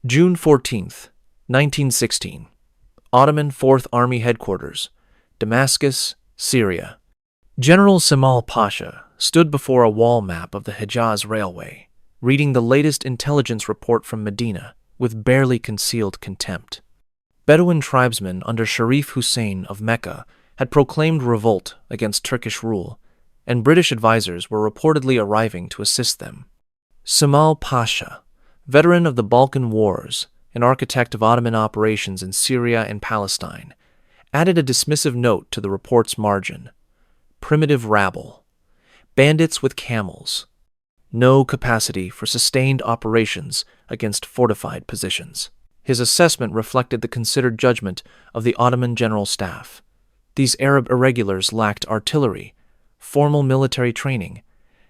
June 14th, 1916. Ottoman Fourth Army Headquarters, Damascus, Syria. General Cemal Pasha stood before a wall map of the Hejaz Railway, reading the latest intelligence report from Medina with barely concealed contempt. Bedouin tribesmen under Sharif Hussein of Mecca had proclaimed revolt against Turkish rule, and British advisors were reportedly arriving to assist them. Cemal Pasha, veteran of the Balkan Wars, an architect of Ottoman operations in Syria and Palestine, added a dismissive note to the report's margin. Primitive rabble. Bandits with camels. No capacity for sustained operations against fortified positions. His assessment reflected the considered judgment of the Ottoman General Staff. These Arab irregulars lacked artillery, formal military training,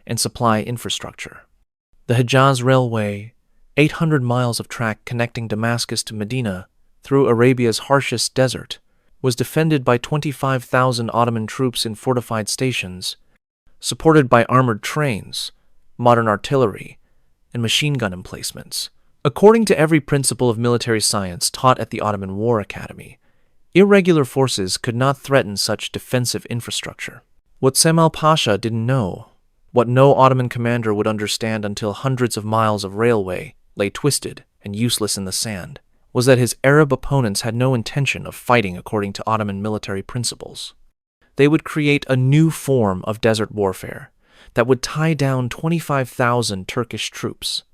and supply infrastructure. The Hejaz Railway, 800 miles of track connecting Damascus to Medina through Arabia's harshest desert, was defended by 25,000 Ottoman troops in fortified stations, supported by armored trains, modern artillery, and machine gun emplacements. According to every principle of military science taught at the Ottoman War Academy, irregular forces could not threaten such defensive infrastructure. What Cemal Pasha didn't know, what no Ottoman commander would understand until hundreds of miles of railway lay twisted and useless in the sand, was that his Arab opponents had no intention of fighting according to Ottoman military principles. They would create a new form of desert warfare that would tie down 25,000 Turkish troops,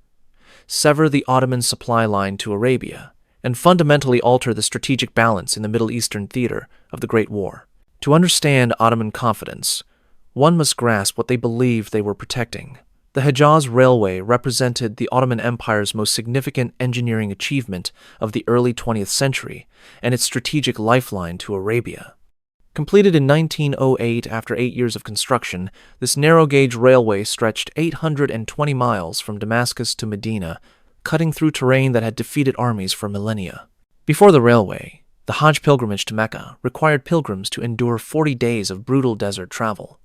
sever the Ottoman supply line to Arabia, and fundamentally alter the strategic balance in the Middle Eastern theater of the Great War. To understand Ottoman confidence, one must grasp what they believed they were protecting. The Hejaz Railway represented the Ottoman Empire's most significant engineering achievement of the early 20th century and its strategic lifeline to Arabia. Completed in 1908 after 8 years of construction, this narrow-gauge railway stretched 820 miles from Damascus to Medina, cutting through terrain that had defeated armies for millennia. Before the railway, the Hajj pilgrimage to Mecca required pilgrims to endure 40 days of brutal desert travel.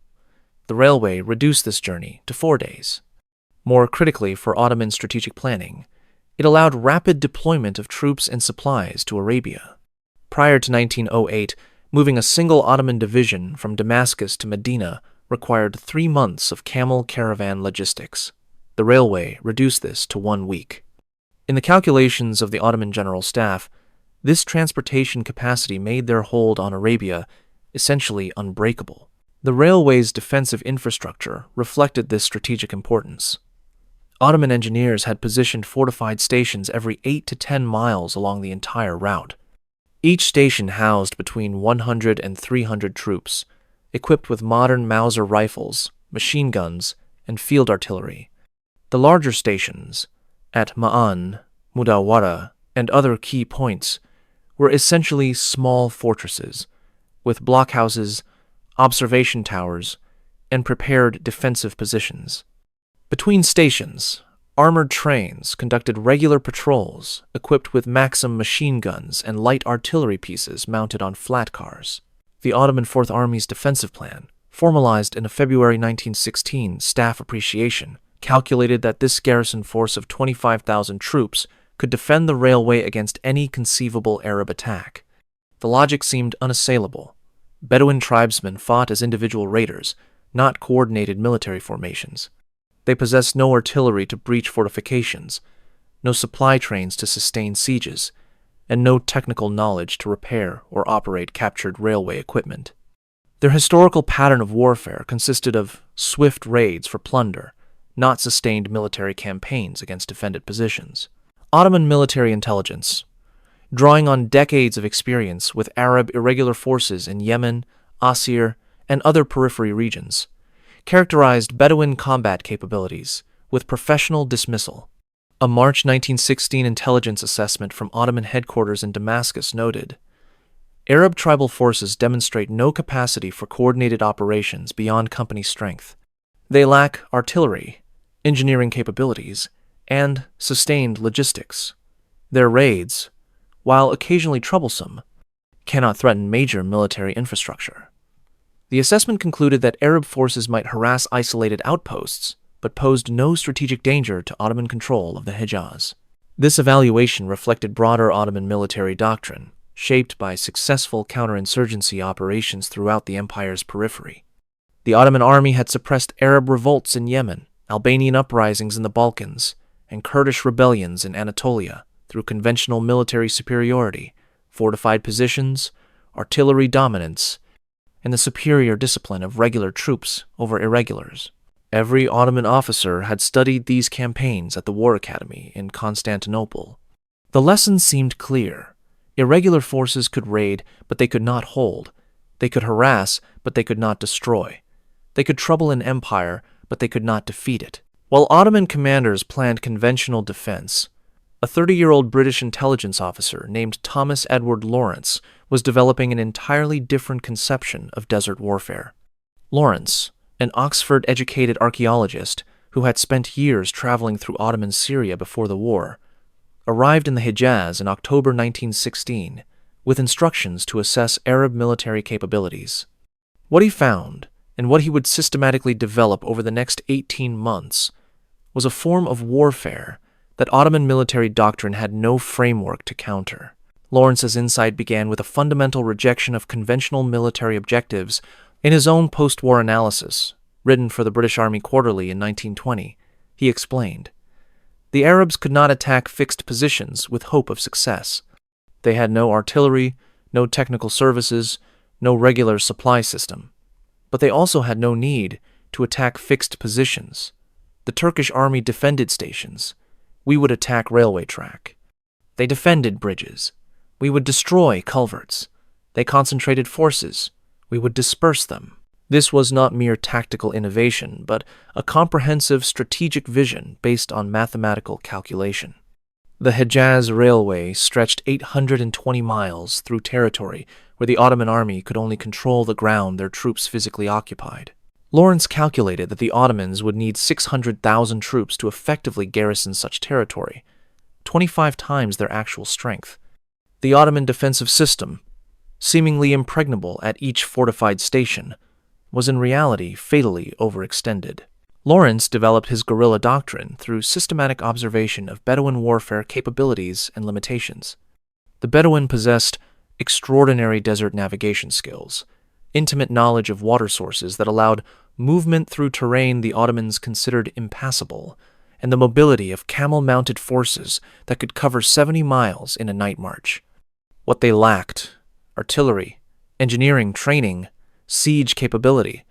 The railway reduced this journey to 4 days. More critically for Ottoman strategic planning, it allowed rapid deployment of troops and supplies to Arabia. Prior to 1908, moving a single Ottoman division from Damascus to Medina required 3 months of camel caravan logistics. The railway reduced this to 1 week. In the calculations of the Ottoman General Staff, this transportation capacity made their hold on Arabia essentially unbreakable. The railway's defensive infrastructure reflected this strategic importance. Ottoman engineers had positioned fortified stations every 8 to 10 miles along the entire route. Each station housed between 100 and 300 troops, equipped with modern Mauser rifles, machine guns, and field artillery. The larger stations, at Ma'an, Mudawara, and other key points, were essentially small fortresses, with blockhouses, observation towers, and prepared defensive positions. Between stations, armored trains conducted regular patrols equipped with Maxim machine guns and light artillery pieces mounted on flat cars. The Ottoman Fourth Army's defensive plan, formalized in a February 1916 staff appreciation, calculated that this garrison force of 25,000 troops could defend the railway against any conceivable Arab attack. The logic seemed unassailable. Bedouin tribesmen fought as individual raiders, not coordinated military formations. They possessed no artillery to breach fortifications, no supply trains to sustain sieges, and no technical knowledge to repair or operate captured railway equipment. Their historical pattern of warfare consisted of swift raids for plunder, not sustained military campaigns against defended positions. Ottoman military intelligence, drawing on decades of experience with Arab irregular forces in Yemen, Asir, and other periphery regions, characterized Bedouin combat capabilities with professional dismissal. A March 1916 intelligence assessment from Ottoman headquarters in Damascus noted, Arab tribal forces demonstrate no capacity for coordinated operations beyond company strength. They lack artillery, engineering capabilities, and sustained logistics. Their raids, while occasionally troublesome, cannot threaten major military infrastructure. The assessment concluded that Arab forces might harass isolated outposts, but posed no strategic danger to Ottoman control of the Hejaz. This evaluation reflected broader Ottoman military doctrine, shaped by successful counterinsurgency operations throughout the empire's periphery. The Ottoman army had suppressed Arab revolts in Yemen, Albanian uprisings in the Balkans, and Kurdish rebellions in Anatolia through conventional military superiority, fortified positions, artillery dominance, and the superior discipline of regular troops over irregulars. Every Ottoman officer had studied these campaigns at the War Academy in Constantinople. The lessons seemed clear. Irregular forces could raid, but they could not hold. They could harass, but they could not destroy. They could trouble an empire, but they could not defeat it. While Ottoman commanders planned conventional defense, a 30-year-old British intelligence officer named Thomas Edward Lawrence was developing an entirely different conception of desert warfare. Lawrence, an Oxford-educated archaeologist who had spent years traveling through Ottoman Syria before the war, arrived in the Hejaz in October 1916 with instructions to assess Arab military capabilities. What he found, and what he would systematically develop over the next 18 months, was a form of warfare that Ottoman military doctrine had no framework to counter. Lawrence's insight began with a fundamental rejection of conventional military objectives. In his own post-war analysis, written for the British Army Quarterly in 1920, he explained, "The Arabs could not attack fixed positions with hope of success. They had no artillery, no technical services, no regular supply system. But they also had no need to attack fixed positions. The Turkish army defended stations. We would attack railway track. They defended bridges. We would destroy culverts. They concentrated forces. We would disperse them." This was not mere tactical innovation, but a comprehensive strategic vision based on mathematical calculation. The Hejaz Railway stretched 820 miles through territory where the Ottoman army could only control the ground their troops physically occupied. Lawrence calculated that the Ottomans would need 600,000 troops to effectively garrison such territory, 25 times their actual strength. The Ottoman defensive system, seemingly impregnable at each fortified station, was in reality fatally overextended. Lawrence developed his guerrilla doctrine through systematic observation of Bedouin warfare capabilities and limitations. The Bedouin possessed extraordinary desert navigation skills, intimate knowledge of water sources that allowed movement through terrain the Ottomans considered impassable, and the mobility of camel-mounted forces that could cover 70 miles in a night march. What they lacked, artillery, engineering training, siege capability,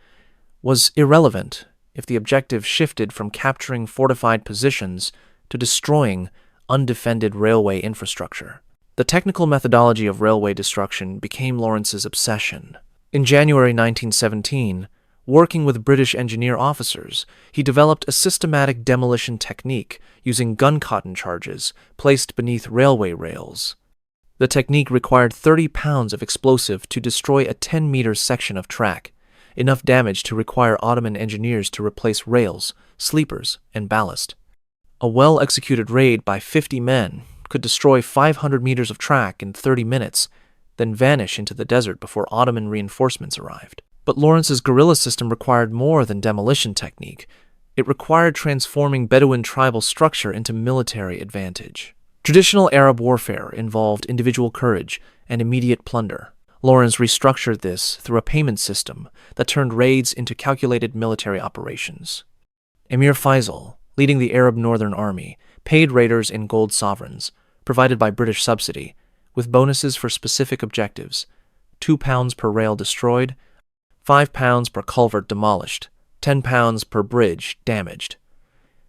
was irrelevant if the objective shifted from capturing fortified positions to destroying undefended railway infrastructure. The technical methodology of railway destruction became Lawrence's obsession. In January 1917, working with British engineer officers, he developed a systematic demolition technique using gun cotton charges placed beneath railway rails. The technique required 30 pounds of explosive to destroy a 10-meter section of track, enough damage to require Ottoman engineers to replace rails, sleepers, and ballast. A well-executed raid by 50 men could destroy 500 meters of track in 30 minutes, then vanish into the desert before Ottoman reinforcements arrived. But Lawrence's guerrilla system required more than demolition technique. It required transforming Bedouin tribal structure into military advantage. Traditional Arab warfare involved individual courage and immediate plunder. Lawrence restructured this through a payment system that turned raids into calculated military operations. Emir Faisal, leading the Arab Northern Army, paid raiders in gold sovereigns, provided by British subsidy, with bonuses for specific objectives: 2 pounds per rail destroyed, 5 pounds per culvert demolished, 10 pounds per bridge damaged.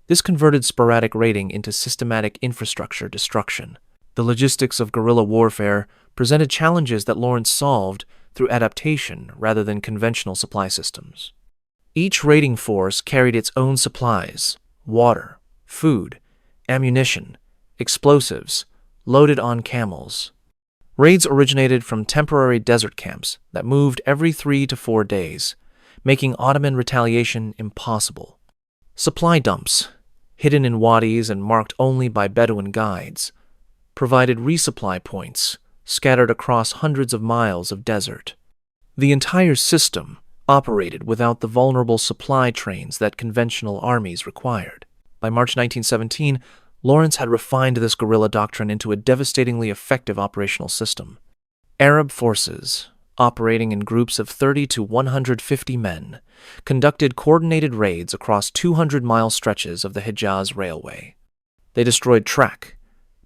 This converted sporadic raiding into systematic infrastructure destruction. The logistics of guerrilla warfare presented challenges that Lawrence solved through adaptation rather than conventional supply systems. Each raiding force carried its own supplies: water, food, ammunition, explosives, loaded on camels. Raids originated from temporary desert camps that moved every 3 to 4 days, making Ottoman retaliation impossible. Supply dumps, hidden in wadis and marked only by Bedouin guides, provided resupply points scattered across hundreds of miles of desert. The entire system operated without the vulnerable supply trains that conventional armies required. By March 1917, Lawrence had refined this guerrilla doctrine into a devastatingly effective operational system. Arab forces, operating in groups of 30 to 150 men, conducted coordinated raids across 200-mile stretches of the Hejaz Railway. They destroyed track,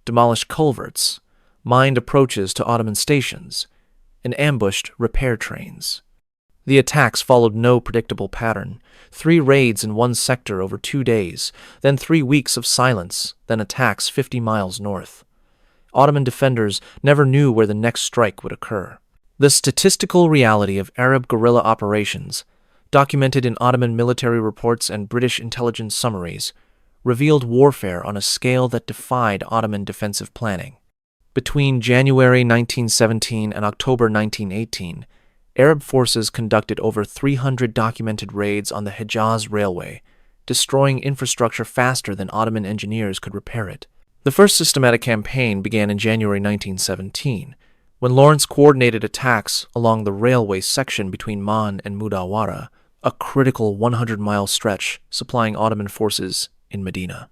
demolished culverts, mined approaches to Ottoman stations, and ambushed repair trains. The attacks followed no predictable pattern: 3 raids in one sector over 2 days, then 3 weeks of silence, then attacks 50 miles north. Ottoman defenders never knew where the next strike would occur. The statistical reality of Arab guerrilla operations, documented in Ottoman military reports and British intelligence summaries, revealed warfare on a scale that defied Ottoman defensive planning. Between January 1917 and October 1918, Arab forces conducted over 300 documented raids on the Hejaz Railway, destroying infrastructure faster than Ottoman engineers could repair it. The first systematic campaign began in January 1917, when Lawrence coordinated attacks along the railway section between Man and Mudawara, a critical 100-mile stretch supplying Ottoman forces in Medina.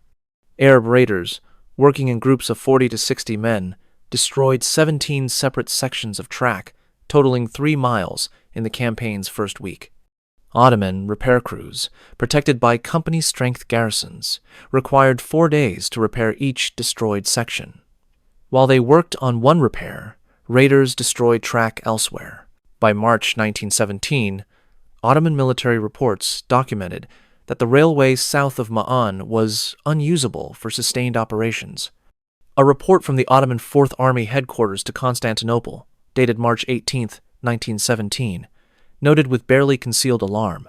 Arab raiders, working in groups of 40 to 60 men, destroyed 17 separate sections of track, totaling 3 miles in the campaign's first week. Ottoman repair crews, protected by company-strength garrisons, required 4 days to repair each destroyed section. While they worked on one repair, raiders destroyed track elsewhere. By March 1917, Ottoman military reports documented that the railway south of Ma'an was unusable for sustained operations. A report from the Ottoman Fourth Army headquarters to Constantinople, dated March 18, 1917, noted with barely concealed alarm,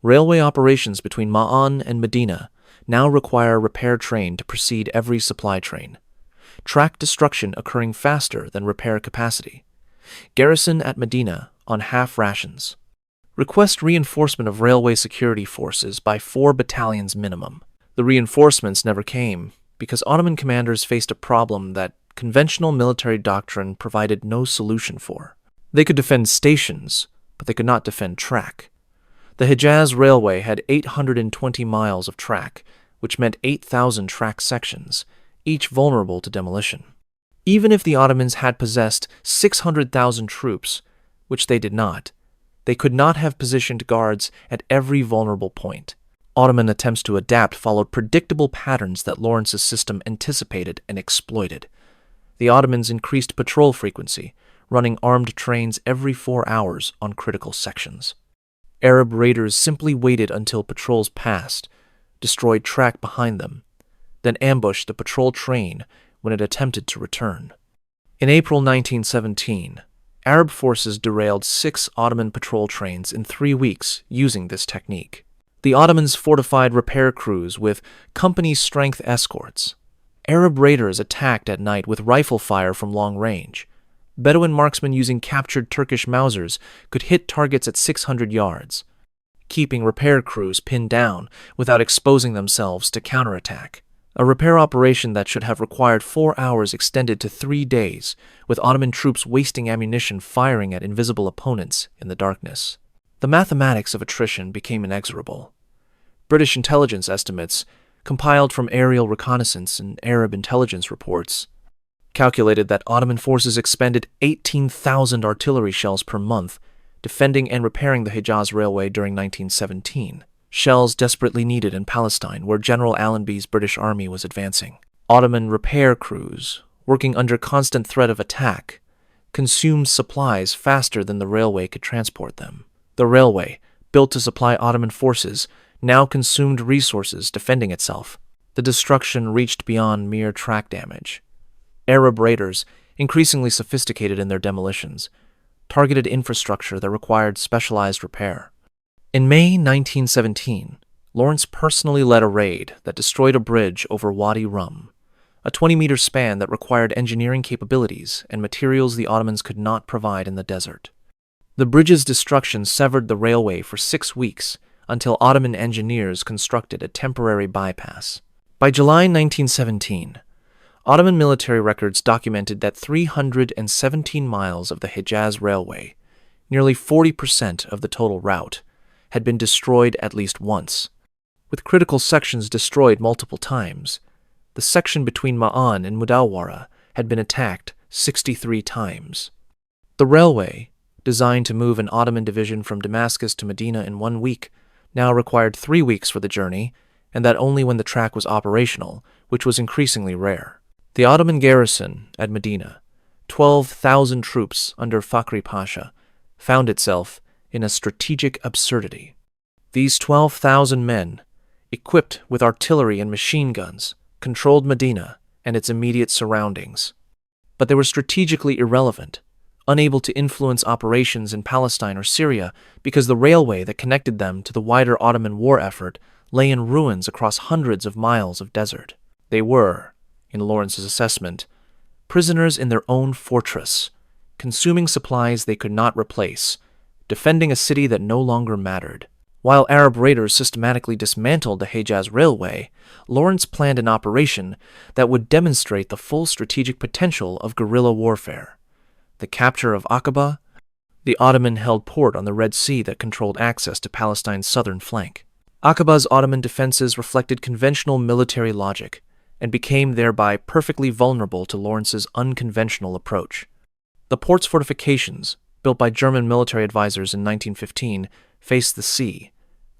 railway operations between Ma'an and Medina now require a repair train to precede every supply train. Track destruction occurring faster than repair capacity. Garrison at Medina on half rations. Request reinforcement of railway security forces by 4 battalions minimum. The reinforcements never came because Ottoman commanders faced a problem that conventional military doctrine provided no solution for. They could defend stations, but they could not defend track. The Hejaz Railway had 820 miles of track, which meant 8,000 track sections, each vulnerable to demolition. Even if the Ottomans had possessed 600,000 troops, which they did not, they could not have positioned guards at every vulnerable point. Ottoman attempts to adapt followed predictable patterns that Lawrence's system anticipated and exploited. The Ottomans increased patrol frequency, running armed trains every 4 hours on critical sections. Arab raiders simply waited until patrols passed, destroyed track behind them, then ambushed the patrol train when it attempted to return. In April 1917, Arab forces derailed 6 Ottoman patrol trains in 3 weeks using this technique. The Ottomans fortified repair crews with company-strength escorts. Arab raiders attacked at night with rifle fire from long range. Bedouin marksmen using captured Turkish Mausers could hit targets at 600 yards, keeping repair crews pinned down without exposing themselves to counterattack. A repair operation that should have required 4 hours extended to 3 days, with Ottoman troops wasting ammunition firing at invisible opponents in the darkness. The mathematics of attrition became inexorable. British intelligence estimates, compiled from aerial reconnaissance and Arab intelligence reports, calculated that Ottoman forces expended 18,000 artillery shells per month defending and repairing the Hejaz Railway during 1917. Shells desperately needed in Palestine, where General Allenby's British Army was advancing. Ottoman repair crews, working under constant threat of attack, consumed supplies faster than the railway could transport them. The railway, built to supply Ottoman forces, now consumed resources defending itself. The destruction reached beyond mere track damage. Arab raiders, increasingly sophisticated in their demolitions, targeted infrastructure that required specialized repair. In May 1917, Lawrence personally led a raid that destroyed a bridge over Wadi Rum, a 20-meter span that required engineering capabilities and materials the Ottomans could not provide in the desert. The bridge's destruction severed the railway for 6 weeks until Ottoman engineers constructed a temporary bypass. By July 1917, Ottoman military records documented that 317 miles of the Hejaz Railway, nearly 40% of the total route, had been destroyed at least once. With critical sections destroyed multiple times, the section between Ma'an and Mudawwara had been attacked 63 times. The railway, designed to move an Ottoman division from Damascus to Medina in 1 week, now required 3 weeks for the journey, and that only when the track was operational, which was increasingly rare. The Ottoman garrison at Medina, 12,000 troops under Fakhri Pasha, found itself in a strategic absurdity. These 12,000 men, equipped with artillery and machine guns, controlled Medina and its immediate surroundings. But they were strategically irrelevant, unable to influence operations in Palestine or Syria because the railway that connected them to the wider Ottoman war effort lay in ruins across hundreds of miles of desert. They were, in Lawrence's assessment, prisoners in their own fortress, consuming supplies they could not replace, defending a city that no longer mattered. While Arab raiders systematically dismantled the Hejaz Railway, Lawrence planned an operation that would demonstrate the full strategic potential of guerrilla warfare. The capture of Aqaba, the Ottoman-held port on the Red Sea that controlled access to Palestine's southern flank. Aqaba's Ottoman defenses reflected conventional military logic and became thereby perfectly vulnerable to Lawrence's unconventional approach. The port's fortifications, built by German military advisors in 1915, faced the sea.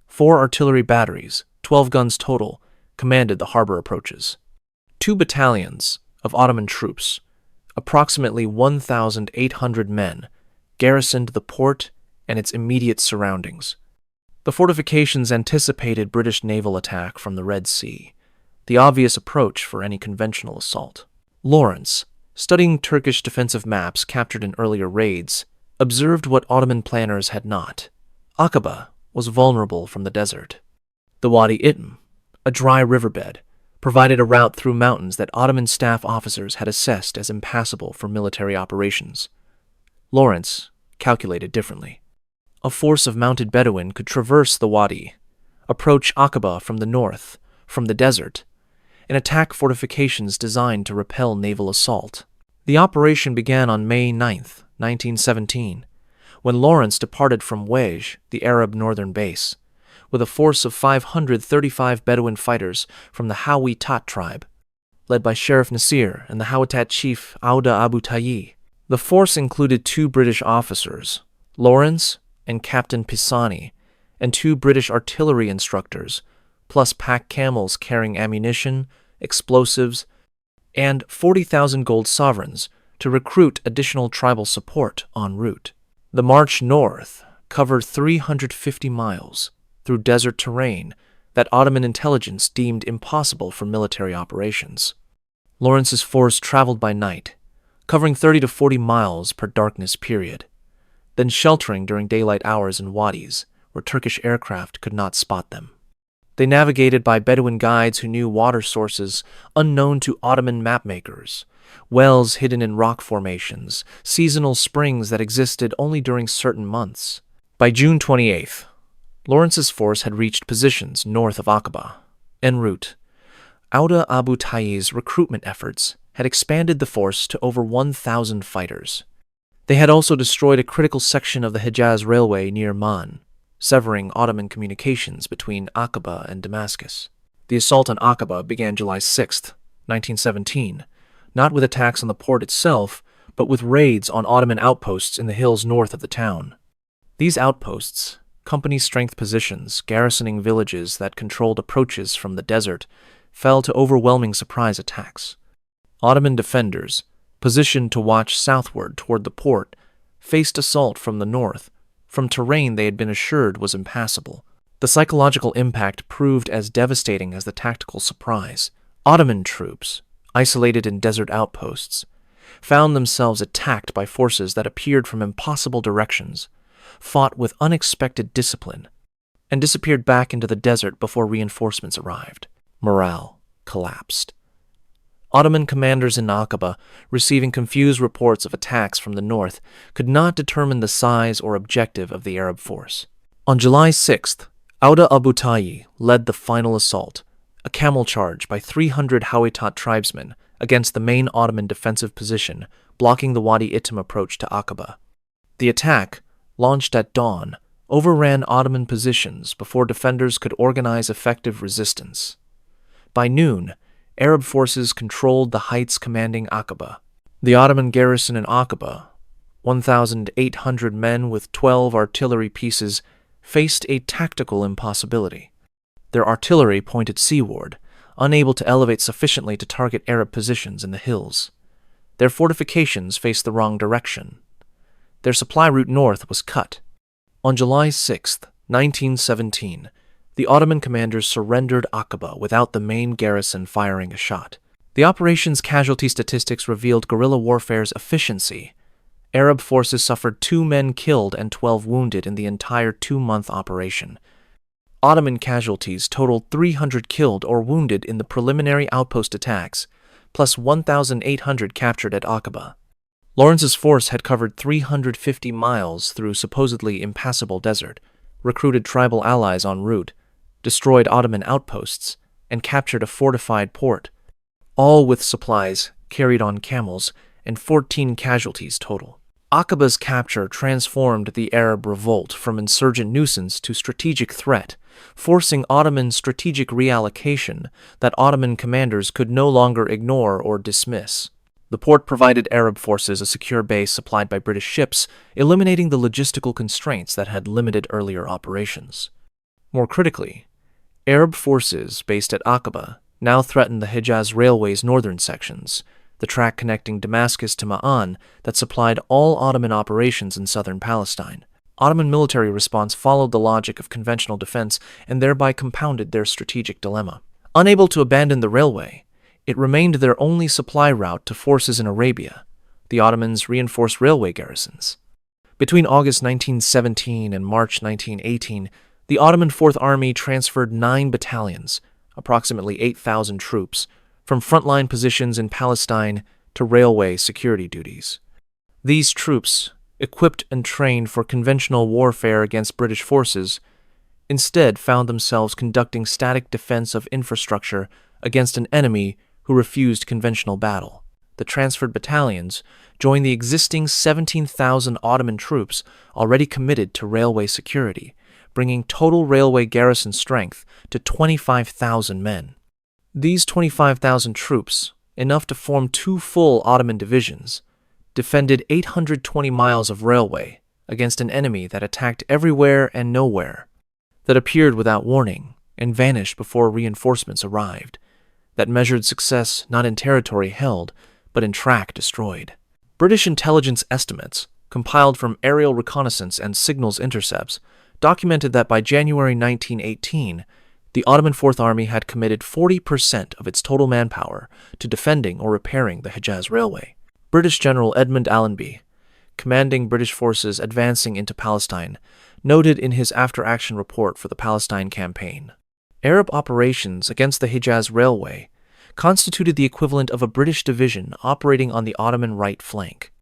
4 artillery batteries, 12 guns total, commanded the harbor approaches. 2 battalions of Ottoman troops, approximately 1,800 men, garrisoned the port and its immediate surroundings. The fortifications anticipated British naval attack from the Red Sea, the obvious approach for any conventional assault. Lawrence, studying Turkish defensive maps captured in earlier raids, observed what Ottoman planners had not. Aqaba was vulnerable from the desert. The Wadi Itm, a dry riverbed, provided a route through mountains that Ottoman staff officers had assessed as impassable for military operations. Lawrence calculated differently. A force of mounted Bedouin could traverse the wadi, approach Aqaba from the north, from the desert, and attack fortifications designed to repel naval assault. The operation began on May 9, 1917, when Lawrence departed from Hejaz, the Arab northern base, with a force of 535 Bedouin fighters from the Hawi Tat tribe, led by Sheriff Nasir and the Hawitat chief Auda Abu Tayyi. The force included 2 British officers, Lawrence and Captain Pisani, and 2 British artillery instructors, plus pack camels carrying ammunition, explosives, and 40,000 gold sovereigns to recruit additional tribal support en route. The march north covered 350 miles through desert terrain that Ottoman intelligence deemed impossible for military operations. Lawrence's force traveled by night, covering 30 to 40 miles per darkness period, then sheltering during daylight hours in wadis where Turkish aircraft could not spot them. They navigated by Bedouin guides who knew water sources unknown to Ottoman mapmakers, wells hidden in rock formations, seasonal springs that existed only during certain months. By June 28th, Lawrence's force had reached positions north of Aqaba. En route, Auda Abu Tayyi's recruitment efforts had expanded the force to over 1,000 fighters. They had also destroyed a critical section of the Hejaz Railway near Man, severing Ottoman communications between Aqaba and Damascus. The assault on Aqaba began July 6, 1917, not with attacks on the port itself, but with raids on Ottoman outposts in the hills north of the town. These outposts, company-strength positions garrisoning villages that controlled approaches from the desert, fell to overwhelming surprise attacks. Ottoman defenders, positioned to watch southward toward the port, faced assault from the north, from terrain they had been assured was impassable. The psychological impact proved as devastating as the tactical surprise. Ottoman troops, isolated in desert outposts, found themselves attacked by forces that appeared from impossible directions, fought with unexpected discipline, and disappeared back into the desert before reinforcements arrived. Morale collapsed. Ottoman commanders in Aqaba, receiving confused reports of attacks from the north, could not determine the size or objective of the Arab force. On July 6th, Auda Abu Tayyi led the final assault, a camel charge by 300 Hawitat tribesmen against the main Ottoman defensive position, blocking the Wadi Itm approach to Aqaba. The attack, launched at dawn, overran Ottoman positions before defenders could organize effective resistance. By noon, Arab forces controlled the heights commanding Aqaba. The Ottoman garrison in Aqaba, 1,800 men with 12 artillery pieces, faced a tactical impossibility. Their artillery pointed seaward, unable to elevate sufficiently to target Arab positions in the hills. Their fortifications faced the wrong direction. Their supply route north was cut. On July 6, 1917, the Ottoman commanders surrendered Aqaba without the main garrison firing a shot. The operation's casualty statistics revealed guerrilla warfare's efficiency. Arab forces suffered 2 men killed and 12 wounded in the entire 2-month operation. Ottoman casualties totaled 300 killed or wounded in the preliminary outpost attacks, plus 1,800 captured at Aqaba. Lawrence's force had covered 350 miles through supposedly impassable desert, recruited tribal allies en route, destroyed Ottoman outposts, and captured a fortified port, all with supplies carried on camels, and 14 casualties total. Aqaba's capture transformed the Arab revolt from insurgent nuisance to strategic threat, forcing Ottoman strategic reallocation that Ottoman commanders could no longer ignore or dismiss. The port provided Arab forces a secure base supplied by British ships, eliminating the logistical constraints that had limited earlier operations. More critically, Arab forces based at Aqaba now threatened the Hejaz Railway's northern sections, the track connecting Damascus to Ma'an that supplied all Ottoman operations in southern Palestine. Ottoman military response followed the logic of conventional defense and thereby compounded their strategic dilemma. Unable to abandon the railway, it remained their only supply route to forces in Arabia. The Ottomans reinforced railway garrisons. Between August 1917 and March 1918, the Ottoman Fourth Army transferred 9 battalions, approximately 8,000 troops, from frontline positions in Palestine to railway security duties. These troops, equipped and trained for conventional warfare against British forces, instead found themselves conducting static defense of infrastructure against an enemy who refused conventional battle. The transferred battalions joined the existing 17,000 Ottoman troops already committed to railway security, bringing total railway garrison strength to 25,000 men. These 25,000 troops, enough to form 2 full Ottoman divisions, defended 820 miles of railway against an enemy that attacked everywhere and nowhere, that appeared without warning and vanished before reinforcements arrived, that measured success not in territory held, but in track destroyed. British intelligence estimates, compiled from aerial reconnaissance and signals intercepts, documented that by January 1918, the Ottoman Fourth Army had committed 40% of its total manpower to defending or repairing the Hejaz Railway. British General Edmund Allenby, commanding British forces advancing into Palestine, noted in his after-action report for the Palestine campaign, Arab operations against the Hejaz Railway constituted the equivalent of a British division operating on the Ottoman right flank.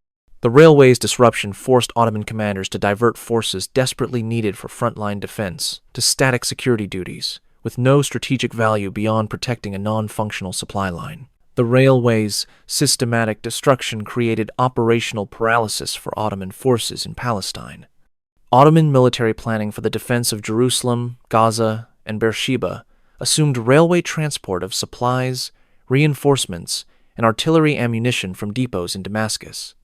The railway's disruption forced Ottoman commanders to divert forces desperately needed for frontline defense to static security duties, with no strategic value beyond protecting a non-functional supply line. The railway's systematic destruction created operational paralysis for Ottoman forces in Palestine. Ottoman military planning for the defense of Jerusalem, Gaza, and Beersheba assumed railway transport of supplies, reinforcements, and artillery ammunition from depots in Damascus.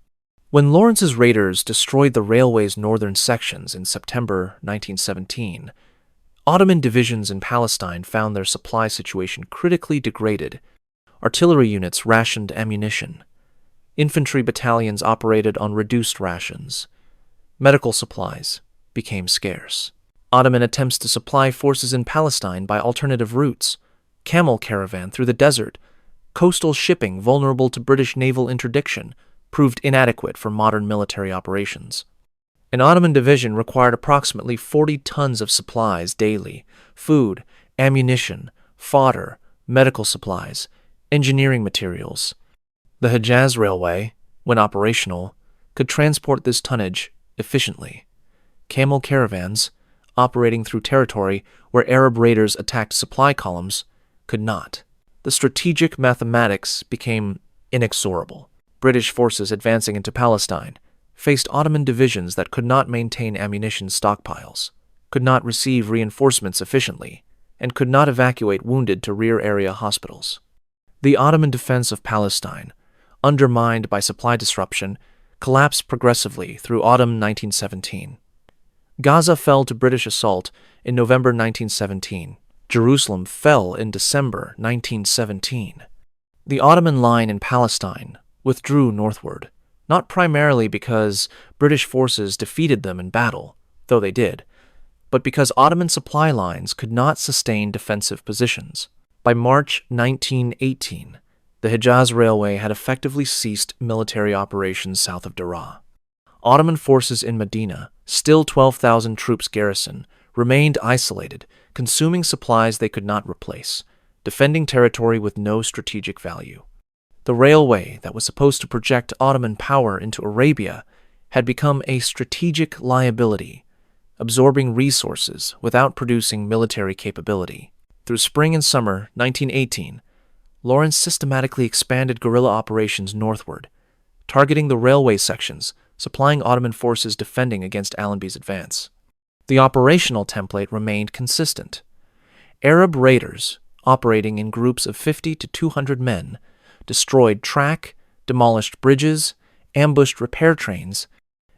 When Lawrence's raiders destroyed the railway's northern sections in September 1917, Ottoman divisions in Palestine found their supply situation critically degraded. Artillery units rationed ammunition. Infantry battalions operated on reduced rations. Medical supplies became scarce. Ottoman attempts to supply forces in Palestine by alternative routes, camel caravan through the desert, coastal shipping vulnerable to British naval interdiction, proved inadequate for modern military operations. An Ottoman division required approximately 40 tons of supplies daily: food, ammunition, fodder, medical supplies, engineering materials. The Hejaz Railway, when operational, could transport this tonnage efficiently. Camel caravans, operating through territory where Arab raiders attacked supply columns, could not. The strategic mathematics became inexorable. British forces advancing into Palestine faced Ottoman divisions that could not maintain ammunition stockpiles, could not receive reinforcements efficiently, and could not evacuate wounded to rear area hospitals. The Ottoman defense of Palestine, undermined by supply disruption, collapsed progressively through autumn 1917. Gaza fell to British assault in November 1917. Jerusalem fell in December 1917. The Ottoman line in Palestine withdrew northward, not primarily because British forces defeated them in battle, though they did, but because Ottoman supply lines could not sustain defensive positions. By March 1918, the Hejaz Railway had effectively ceased military operations south of Daraa. Ottoman forces in Medina, still 12,000 troops garrison, remained isolated, consuming supplies they could not replace, defending territory with no strategic value. The railway that was supposed to project Ottoman power into Arabia had become a strategic liability, absorbing resources without producing military capability. Through spring and summer 1918, Lawrence systematically expanded guerrilla operations northward, targeting the railway sections, supplying Ottoman forces defending against Allenby's advance. The operational template remained consistent. Arab raiders, operating in groups of 50 to 200 men, destroyed track, demolished bridges, ambushed repair trains,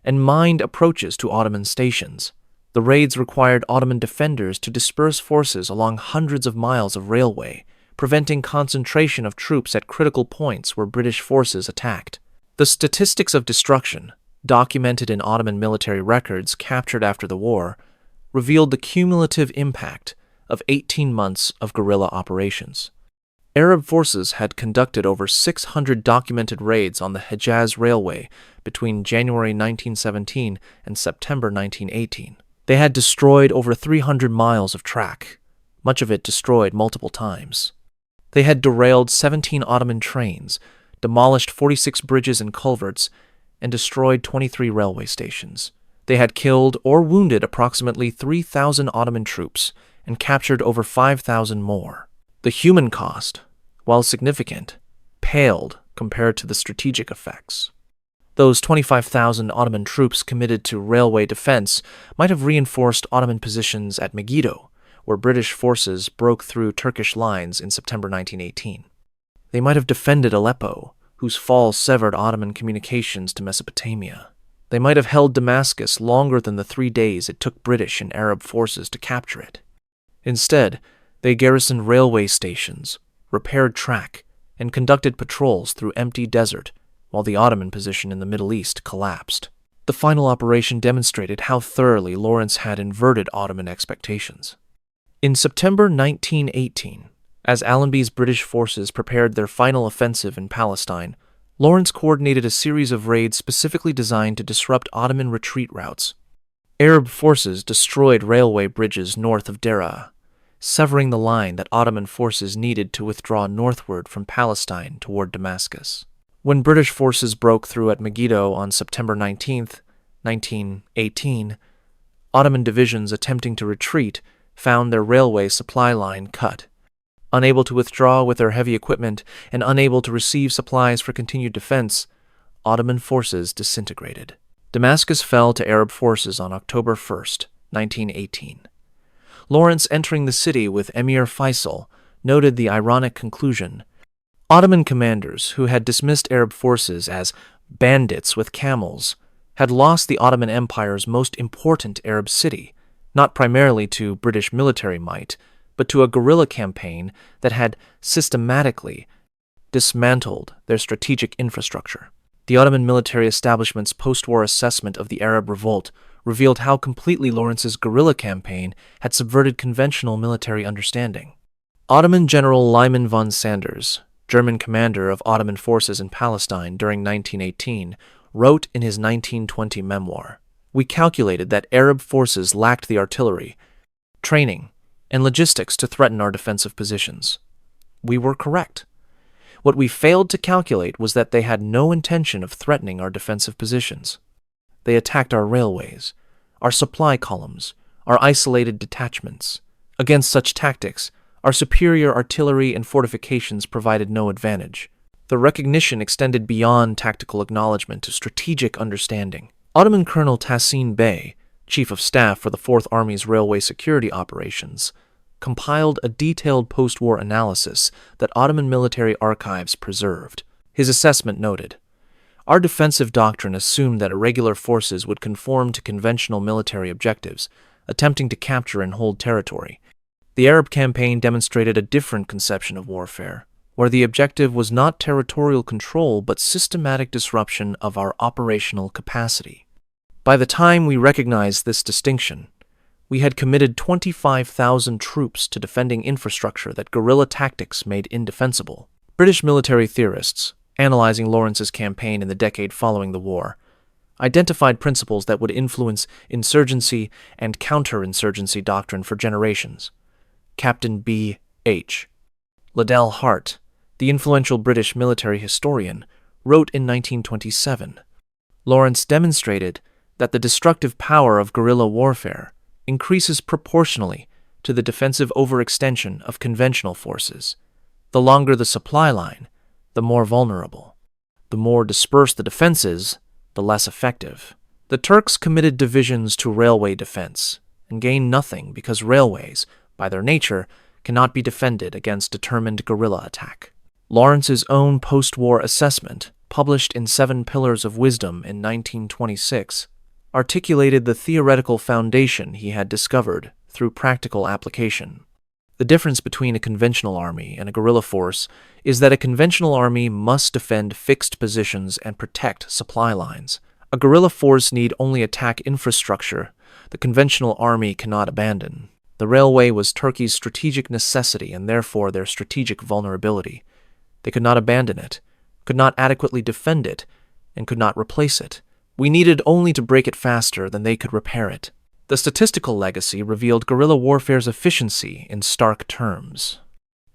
and mined approaches to Ottoman stations. The raids required Ottoman defenders to disperse forces along hundreds of miles of railway, preventing concentration of troops at critical points where British forces attacked. The statistics of destruction, documented in Ottoman military records captured after the war, revealed the cumulative impact of 18 months of guerrilla operations. Arab forces had conducted over 600 documented raids on the Hejaz Railway between January 1917 and September 1918. They had destroyed over 300 miles of track, much of it destroyed multiple times. They had derailed 17 Ottoman trains, demolished 46 bridges and culverts, and destroyed 23 railway stations. They had killed or wounded approximately 3,000 Ottoman troops and captured over 5,000 more. The human cost, while significant, paled compared to the strategic effects. Those 25,000 Ottoman troops committed to railway defense might have reinforced Ottoman positions at Megiddo, where British forces broke through Turkish lines in September 1918. They might have defended Aleppo, whose fall severed Ottoman communications to Mesopotamia. They might have held Damascus longer than the 3 days it took British and Arab forces to capture it. Instead, they garrisoned railway stations, repaired track, and conducted patrols through empty desert, while the Ottoman position in the Middle East collapsed. The final operation demonstrated how thoroughly Lawrence had inverted Ottoman expectations. In September 1918, as Allenby's British forces prepared their final offensive in Palestine, Lawrence coordinated a series of raids specifically designed to disrupt Ottoman retreat routes. Arab forces destroyed railway bridges north of Daraa, severing the line that Ottoman forces needed to withdraw northward from Palestine toward Damascus. When British forces broke through at Megiddo on September 19, 1918, Ottoman divisions attempting to retreat found their railway supply line cut. Unable to withdraw with their heavy equipment and unable to receive supplies for continued defense, Ottoman forces disintegrated. Damascus fell to Arab forces on October 1, 1918. Lawrence, entering the city with Emir Faisal, noted the ironic conclusion. Ottoman commanders, who had dismissed Arab forces as bandits with camels, had lost the Ottoman Empire's most important Arab city, not primarily to British military might, but to a guerrilla campaign that had systematically dismantled their strategic infrastructure. The Ottoman military establishment's post-war assessment of the Arab revolt revealed how completely Lawrence's guerrilla campaign had subverted conventional military understanding. Ottoman General Lyman von Sanders, German commander of Ottoman forces in Palestine during 1918, wrote in his 1920 memoir, "We calculated that Arab forces lacked the artillery, training, and logistics to threaten our defensive positions. We were correct. What we failed to calculate was that they had no intention of threatening our defensive positions. They attacked our railways, our supply columns, our isolated detachments. Against such tactics, our superior artillery and fortifications provided no advantage. The recognition extended beyond tactical acknowledgement to strategic understanding." Ottoman Colonel Tahsin Bey, Chief of Staff for the Fourth Army's railway security operations, compiled a detailed post-war analysis that Ottoman military archives preserved. His assessment noted, "Our defensive doctrine assumed that irregular forces would conform to conventional military objectives, attempting to capture and hold territory. The Arab campaign demonstrated a different conception of warfare, where the objective was not territorial control but systematic disruption of our operational capacity." By the time we recognized this distinction, we had committed 25,000 troops to defending infrastructure that guerrilla tactics made indefensible. British military theorists, analyzing Lawrence's campaign in the decade following the war, identified principles that would influence insurgency and counterinsurgency doctrine for generations. Captain B. H. Liddell Hart, the influential British military historian, wrote in 1927, "Lawrence demonstrated that the destructive power of guerrilla warfare increases proportionally to the defensive overextension of conventional forces. The longer the supply line, the more vulnerable. The more dispersed the defenses, the less effective." The Turks committed divisions to railway defense and gained nothing because railways, by their nature, cannot be defended against determined guerrilla attack. Lawrence's own post-war assessment, published in 7 Pillars of Wisdom in 1926, articulated the theoretical foundation he had discovered through practical application. The difference between a conventional army and a guerrilla force is that a conventional army must defend fixed positions and protect supply lines. A guerrilla force need only attack infrastructure the conventional army cannot abandon. The railway was Turkey's strategic necessity and therefore their strategic vulnerability. They could not abandon it, could not adequately defend it, and could not replace it. We needed only to break it faster than they could repair it. The statistical legacy revealed guerrilla warfare's efficiency in stark terms.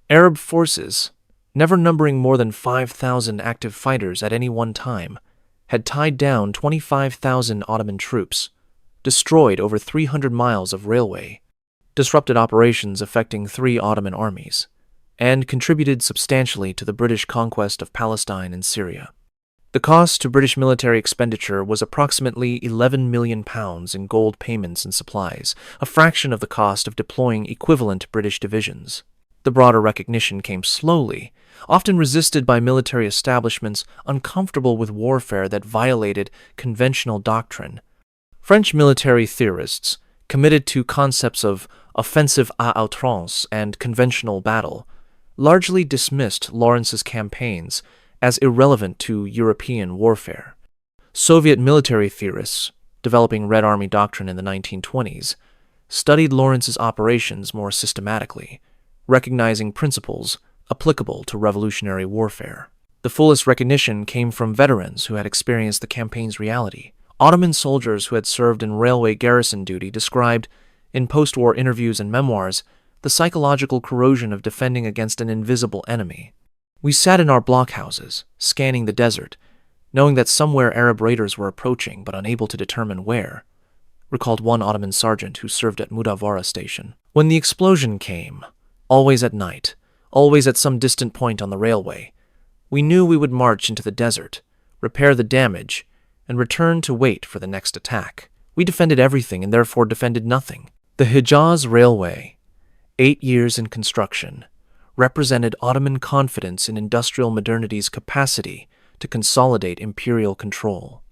Arab forces, never numbering more than 5,000 active fighters at any one time, had tied down 25,000 Ottoman troops, destroyed over 300 miles of railway, disrupted operations affecting 3 Ottoman armies, and contributed substantially to the British conquest of Palestine and Syria. The cost to British military expenditure was approximately £11 million in gold payments and supplies, a fraction of the cost of deploying equivalent British divisions. The broader recognition came slowly, often resisted by military establishments uncomfortable with warfare that violated conventional doctrine. French military theorists, committed to concepts of offensive à outrance and conventional battle, largely dismissed Lawrence's campaigns as irrelevant to European warfare. Soviet military theorists, developing Red Army doctrine in the 1920s, studied Lawrence's operations more systematically, recognizing principles applicable to revolutionary warfare. The fullest recognition came from veterans who had experienced the campaign's reality. Ottoman soldiers who had served in railway garrison duty described, in post-war interviews and memoirs, the psychological corrosion of defending against an invisible enemy. "We sat in our blockhouses, scanning the desert, knowing that somewhere Arab raiders were approaching but unable to determine where," recalled one Ottoman sergeant who served at Mudavara station. "When the explosion came, always at night, always at some distant point on the railway, we knew we would march into the desert, repair the damage, and return to wait for the next attack. We defended everything and therefore defended nothing." The Hejaz Railway, 8 years in construction, represented Ottoman confidence in industrial modernity's capacity to consolidate imperial control.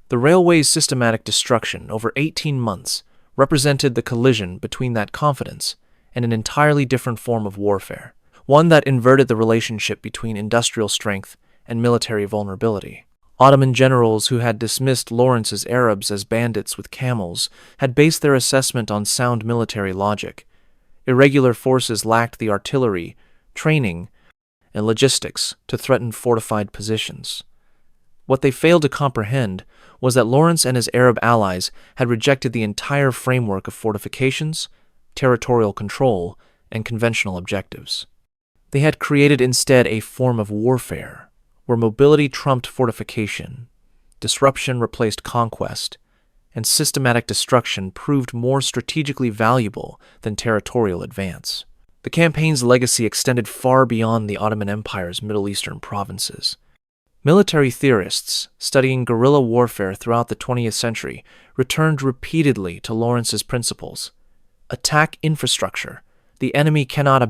The railway's systematic destruction over 18 months represented the collision between that confidence and an entirely different form of warfare, one that inverted the relationship between industrial strength and military vulnerability. Ottoman generals who had dismissed Lawrence's Arabs as bandits with camels had based their assessment on sound military logic. Irregular forces lacked the artillery, training, and logistics to threaten fortified positions. What they failed to comprehend was that Lawrence and his Arab allies had rejected the entire framework of fortifications, territorial control, and conventional objectives. They had created instead a form of warfare where mobility trumped fortification, disruption replaced conquest, and systematic destruction proved more strategically valuable than territorial advance. The campaign's legacy extended far beyond the Ottoman Empire's Middle Eastern provinces. Military theorists studying guerrilla warfare throughout the 20th century returned repeatedly to Lawrence's principles. Attack infrastructure, the enemy cannot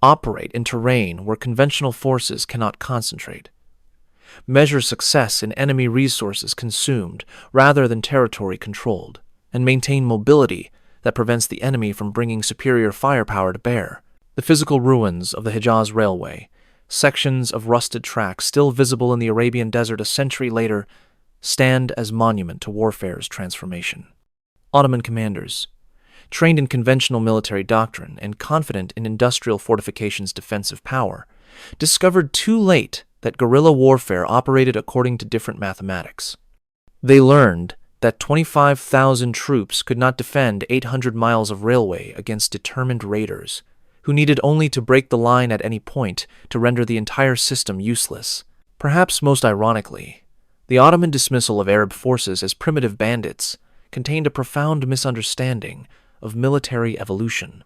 operate in terrain where conventional forces cannot concentrate, measure success in enemy resources consumed rather than territory controlled, and maintain mobility that prevents the enemy from bringing superior firepower to bear. The physical ruins of the Hejaz Railway, sections of rusted tracks still visible in the Arabian desert a century later, stand as monument to warfare's transformation. Ottoman commanders, trained in conventional military doctrine and confident in industrial fortifications' defensive power, discovered too late that guerrilla warfare operated according to different mathematics. They learned that 25,000 troops could not defend 800 miles of railway against determined raiders, who needed only to break the line at any point to render the entire system useless. Perhaps most ironically, the Ottoman dismissal of Arab forces as primitive bandits contained a profound misunderstanding of military evolution.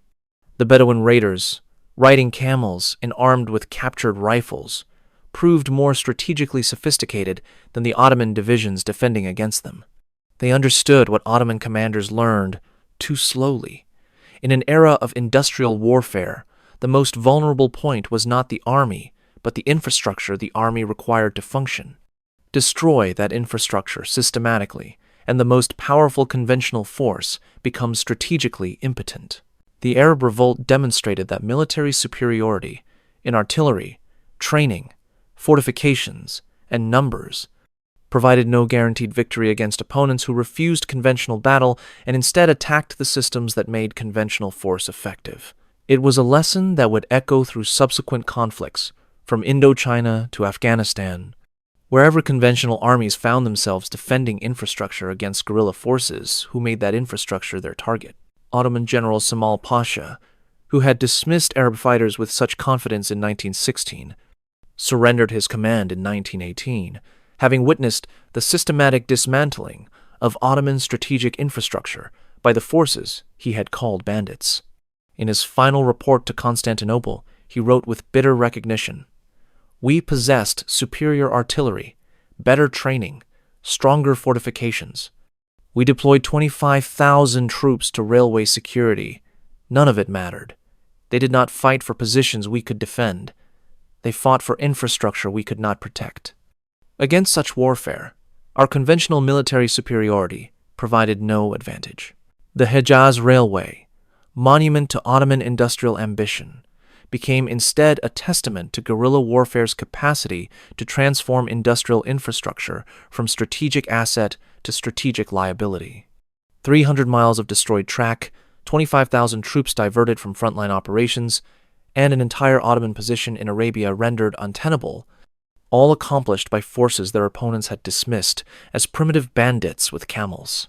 The Bedouin raiders, riding camels and armed with captured rifles, proved more strategically sophisticated than the Ottoman divisions defending against them. They understood what Ottoman commanders learned too slowly. In an era of industrial warfare, the most vulnerable point was not the army, but the infrastructure the army required to function. Destroy that infrastructure systematically, and the most powerful conventional force becomes strategically impotent. The Arab Revolt demonstrated that military superiority in artillery, training, fortifications, and numbers provided no guaranteed victory against opponents who refused conventional battle and instead attacked the systems that made conventional force effective. It was a lesson that would echo through subsequent conflicts, from Indochina to Afghanistan. Wherever conventional armies found themselves defending infrastructure against guerrilla forces who made that infrastructure their target. Ottoman General Cemal Pasha, who had dismissed Arab fighters with such confidence in 1916, surrendered his command in 1918, having witnessed the systematic dismantling of Ottoman strategic infrastructure by the forces he had called bandits. In his final report to Constantinople, he wrote with bitter recognition, "We possessed superior artillery, better training, stronger fortifications. We deployed 25,000 troops to railway security. None of it mattered. They did not fight for positions we could defend. They fought for infrastructure we could not protect." Against such warfare, our conventional military superiority provided no advantage. The Hejaz Railway, monument to Ottoman industrial ambition, became instead a testament to guerrilla warfare's capacity to transform industrial infrastructure from strategic asset to strategic liability. 300 miles of destroyed track, 25,000 troops diverted from frontline operations, and an entire Ottoman position in Arabia rendered untenable, all accomplished by forces their opponents had dismissed as primitive bandits with camels.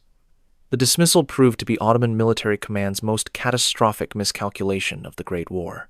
The dismissal proved to be Ottoman military command's most catastrophic miscalculation of the Great War.